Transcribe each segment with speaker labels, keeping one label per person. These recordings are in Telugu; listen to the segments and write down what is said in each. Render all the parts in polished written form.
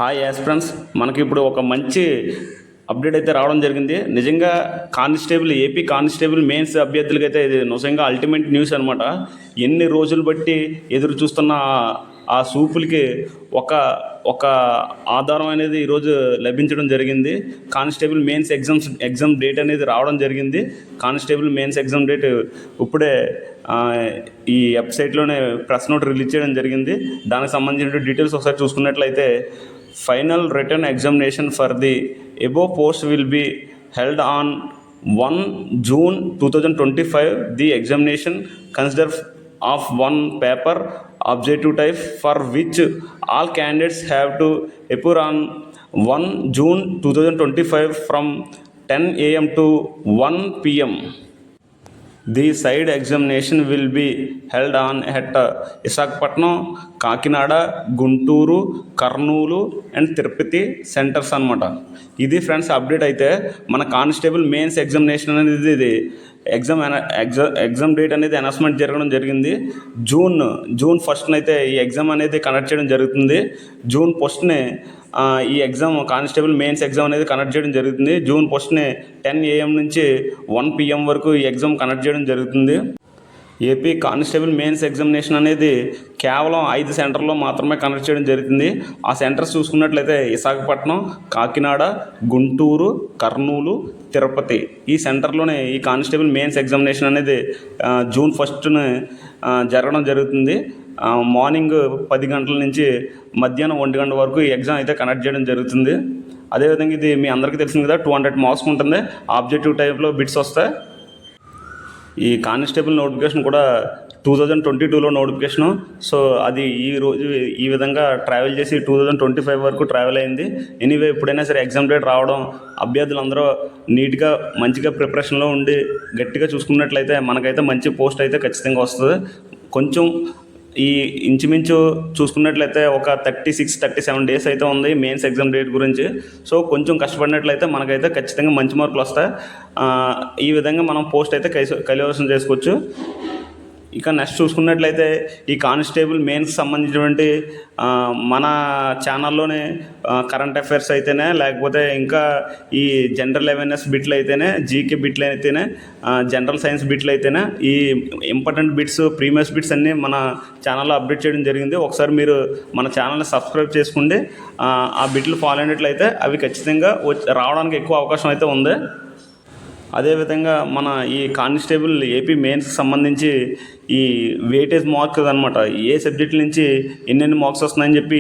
Speaker 1: హాయ్ యాస్పిరెంట్స్, మనకి ఇప్పుడు ఒక మంచి అప్డేట్ అయితే రావడం జరిగింది. నిజంగా ఏపీ కానిస్టేబుల్ మెయిన్స్ అభ్యర్థులకైతే ఇది నిజంగా అల్టిమేట్ న్యూస్ అనమాట. ఎన్ని రోజులు బట్టి ఎదురు చూస్తున్న ఆ సూపులకి ఒక ఒక ఆధారం అనేది ఈరోజు లభించడం జరిగింది. కానిస్టేబుల్ మెయిన్స్ ఎగ్జామ్ డేట్ అనేది రావడం జరిగింది. కానిస్టేబుల్ మెయిన్స్ ఎగ్జామ్ డేట్ ఇప్పుడే ఈ వెబ్సైట్లోనే ప్రెస్ నోట్ రిలీజ్ చేయడం జరిగింది. దానికి సంబంధించిన డీటెయిల్స్ ఒకసారి చూసుకున్నట్లయితే, final written examination for the above post will be held on 1 June 2025. The examination consists of one paper objective type for which all candidates have to appear on 1 June 2025 from 10 a.m. to 1 p.m. The side examination will be held on at Visakhapatnam, Kakinada, Guntur, Karnool and Tirupati centers అనమాట. ఇది ఫ్రెండ్స్ అప్డేట్. అయితే మన కానిస్టేబుల్ మెయిన్స్ ఎగ్జామినేషన్ అనేది ఇది ఎగ్జామ్ డేట్ అనేది అనౌన్స్మెంట్ జరగడం జరిగింది. జూన్ 1న అయితే ఈ ఎగ్జామ్ అనేది కండక్ట్ చేయడం జరుగుతుంది. జూన్ 1నే ఈ ఎగ్జామ్ కానిస్టేబుల్ మెయిన్స్ ఎగ్జామ్ అనేది కండక్ట్ చేయడం జరుగుతుంది. జూన్ 1నే 10 AM నుంచి 1 PM వరకు ఈ ఎగ్జామ్ కండక్ట్ చేయడం జరుగుతుంది. ఏపీ కానిస్టేబుల్ మెయిన్స్ ఎగ్జామినేషన్ అనేది కేవలం 5 సెంటర్లో మాత్రమే కండక్ట్ చేయడం జరుగుతుంది. ఆ సెంటర్స్ చూసుకున్నట్లయితే విశాఖపట్నం, కాకినాడ, గుంటూరు, కర్నూలు, తిరుపతి. ఈ సెంటర్లోనే ఈ కానిస్టేబుల్ మెయిన్స్ ఎగ్జామినేషన్ అనేది జూన్ 1న జరగడం జరుగుతుంది. మార్నింగ్ 10 గంటల నుంచి మధ్యాహ్నం 1 గంట వరకు ఈ ఎగ్జామ్ అయితే కండక్ట్ చేయడం జరుగుతుంది. అదేవిధంగా ఇది మీ అందరికీ తెలిసింది కదా, 200 మార్క్స్ ఉంటుంది. ఆబ్జెక్టివ్ టైప్లో బిట్స్ వస్తాయి. ఈ కానిస్టేబుల్ నోటిఫికేషన్ కూడా 2022లో నోటిఫికేషను. సో అది ఈరోజు ఈ విధంగా ట్రావెల్ చేసి 2025 వరకు ట్రావెల్ అయింది. ఎనీవే, ఎప్పుడైనా సరే ఎగ్జామ్ డేట్ రావడం, అభ్యర్థులందరూ నీట్గా మంచిగా ప్రిపరేషన్లో ఉండి గట్టిగా చూసుకున్నట్లయితే మనకైతే మంచి పోస్ట్ అయితే ఖచ్చితంగా వస్తుంది. కొంచెం ఈ ఇంచుమించు చూసుకున్నట్లయితే ఒక 36-37 డేస్ అయితే ఉంది మెయిన్స్ ఎగ్జామ్ డేట్ గురించి. సో కొంచెం కష్టపడినట్లయితే మనకైతే ఖచ్చితంగా మంచి మార్కులు వస్తాయి. ఈ విధంగా మనం పోస్ట్ అయితే కైవసం చేసుకోవచ్చు. ఇక నెక్స్ట్ చూసుకున్నట్లయితే ఈ కానిస్టేబుల్ మెయిన్స్కి సంబంధించినటువంటి మన ఛానల్లోనే కరెంట్ అఫైర్స్ అయితేనే, లేకపోతే ఇంకా ఈ జనరల్ అవేర్నెస్ బిట్లు అయితేనే, జీకే బిట్లు అయితేనే, జనరల్ సైన్స్ బిట్లు అయితేనే, ఈ ఇంపార్టెంట్ బిట్స్, ప్రీమియస్ బిట్స్ అన్నీ మన ఛానల్లో అప్డేట్ చేయడం జరిగింది. ఒకసారి మీరు మన ఛానల్ని సబ్స్క్రైబ్ చేసుకోండి. ఆ బిట్లు ఫాలో అయినట్లయితే అవి ఖచ్చితంగా రావడానికి ఎక్కువ అవకాశం అయితే ఉంది. అదేవిధంగా మన ఈ కానిస్టేబుల్ ఏపీ మెయిన్స్కి సంబంధించి ఈ వెయిటేజ్ మార్క్స్ అనమాట, ఏ సబ్జెక్ట్ నుంచి ఎన్నెన్ని మార్క్స్ వస్తున్నాయని చెప్పి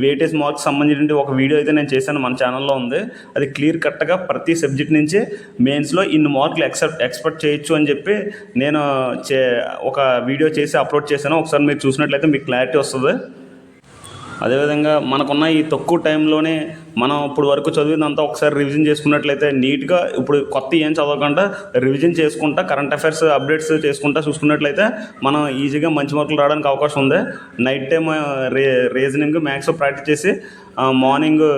Speaker 1: వెయిటేజ్ మార్క్స్ సంబంధించిన ఒక వీడియో అయితే నేను చేశాను, మన ఛానల్లో ఉంది. అది క్లియర్ కట్గా ప్రతి సబ్జెక్ట్ నుంచి మెయిన్స్లో ఇన్ని మార్కులు ఎక్స్పెక్ట్ చేయొచ్చు అని చెప్పి నేను ఒక వీడియో చేసి అప్లోడ్ చేశాను. ఒకసారి మీరు చూసినట్లయితే మీకు క్లారిటీ వస్తుంది. అదేవిధంగా మనకున్న ఈ తక్కువ టైంలోనే మనం ఇప్పుడు వరకు చదివిందంతా ఒకసారి రివిజన్ చేసుకున్నట్లయితే నీట్గా, ఇప్పుడు కొత్త ఏం చదవకుండా రివిజన్ చేసుకుంటా, కరెంట్ అఫైర్స్ అప్డేట్స్ చేసుకుంటా చూసుకున్నట్లయితే మనం ఈజీగా మంచి మార్కులు రావడానికి అవకాశం ఉంది. Night time reasoning, maths practice చేసి మార్నింగ్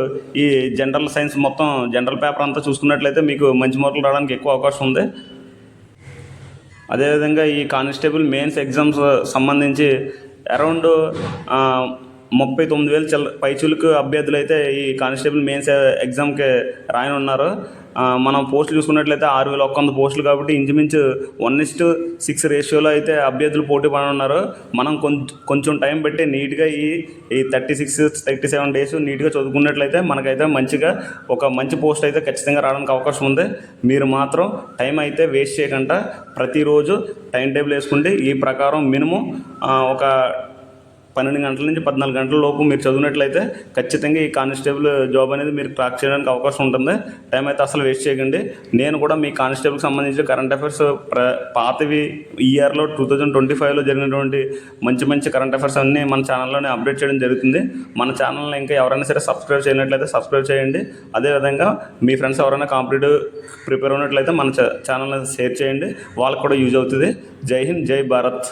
Speaker 1: ఈ జనరల్ సైన్స్ మొత్తం జనరల్ పేపర్ అంతా చూసుకున్నట్లయితే మీకు మంచి మార్కులు రావడానికి ఎక్కువ అవకాశం ఉంది. అదేవిధంగా ఈ కానిస్టేబుల్ మెయిన్స్ ఎగ్జామ్స్ సంబంధించి అరౌండ్ 39,000 పైచులకు అభ్యర్థులు అయితే ఈ కానిస్టేబుల్ మెయిన్స్ ఎగ్జామ్కి రాయనున్నారు. మనం పోస్టులు చూసుకున్నట్లయితే 6,100 పోస్టులు కాబట్టి ఇంచుమించు 1:6 రేషియోలో అయితే అభ్యర్థులు పోటీ పడుతున్నారు. మనం కొంచెం టైం పెట్టి నీట్గా ఈ 36-37 డేస్ నీట్గా చదువుకున్నట్లయితే మనకైతే మంచిగా ఒక మంచి పోస్ట్ అయితే ఖచ్చితంగా రావడానికి అవకాశం ఉంది. మీరు మాత్రం టైం అయితే వేస్ట్ చేయకుండా ప్రతిరోజు టైం టేబుల్ వేసుకుంటే ఈ ప్రకారం మినిమం ఒక 12 గంటల నుంచి 14 గంటల లోపు మీరు చదివినట్లయితే ఖచ్చితంగా ఈ కానిస్టేబుల్ జాబ్ అనేది మీరు క్రాక్ చేయడానికి అవకాశం ఉంటుంది. టైం అయితే అసలు వేస్ట్ చేయకండి. నేను కూడా మీ కానిస్టేబుల్కి సంబంధించిన కరెంట్ అఫైర్స్ పాతవి ఇయర్లో 2025లో జరిగినటువంటి మంచి కరెంట్ అఫైర్స్ అన్నీ మన ఛానల్లోనే అప్డేట్ చేయడం జరుగుతుంది. మన ఛానల్ని ఇంకా ఎవరైనా సరే సబ్స్క్రైబ్ చేయనట్లయితే సబ్స్క్రైబ్ చేయండి. అదేవిధంగా మీ ఫ్రెండ్స్ ఎవరైనా కాంపిటేటివ్ ప్రిపేర్ ఉన్నట్లయితే మన ఛానల్ని షేర్ చేయండి, వాళ్ళకి కూడా యూజ్ అవుతుంది. జై హింద్, జై భారత్.